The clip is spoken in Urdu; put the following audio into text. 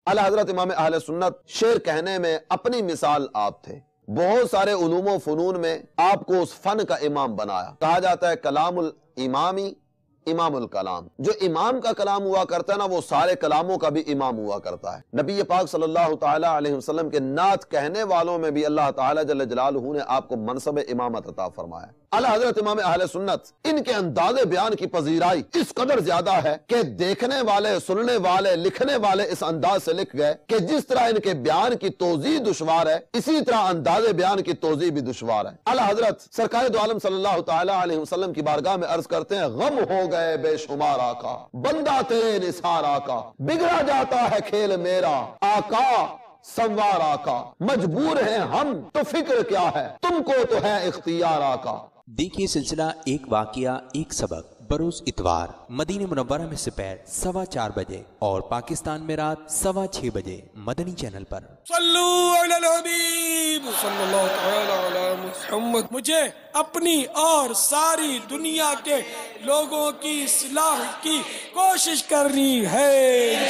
اعلیٰ حضرت امام اہل سنت شعر کہنے میں اپنی مثال آپ تھے، بہت سارے علوم و فنون میں آپ کو اس فن کا امام بنایا۔ کہا جاتا ہے کلام الامامی امام الکلام، جو امام کا کلام ہوا کرتا ہے نا وہ سارے کلاموں کا بھی امام ہوا کرتا ہے۔ نبی پاک صلی اللہ تعالی علیہ وسلم کے نعت کہنے والوں میں بھی اللہ تعالی جل جلالہ نے آپ کو منصب امامت عطا فرمایا۔ اعلیٰ حضرت امام اہل سنت ان کے انداز بیان کی پذیرائی اس قدر زیادہ ہے کہ دیکھنے والے، سننے والے، لکھنے والے اس انداز سے لکھ گئے کہ جس طرح ان کے بیان کی توضیح دشوار ہے اسی طرح انداز بیان کی توضیح بھی دشوار ہے۔ اعلیٰ حضرت سرکار دو عالم صلی اللہ تعالی علیہ وسلم کی بارگاہ میں عرض کرتے ہیں غم ہو گئے بے شمار آقا، بندہ تیرے نثار آقا، بگڑا جاتا ہے کھیل میرا آقا سنوار آقا، مجبور ہیں ہم تو فکر کیا ہے تم کو تو ہے اختیار آقا۔ دیکھیے سلسلہ ایک واقعہ ایک سبق بروز اتوار مدینہ منورہ میں سپہر 4:15 بجے اور پاکستان میں رات 6:15 بجے مدنی چینل پر۔ صلو علی الحبیب صلی اللہ تعالی علی محمد۔ مجھے اپنی اور ساری دنیا کے لوگوں کی اصلاح کی کوشش کرنی ہے۔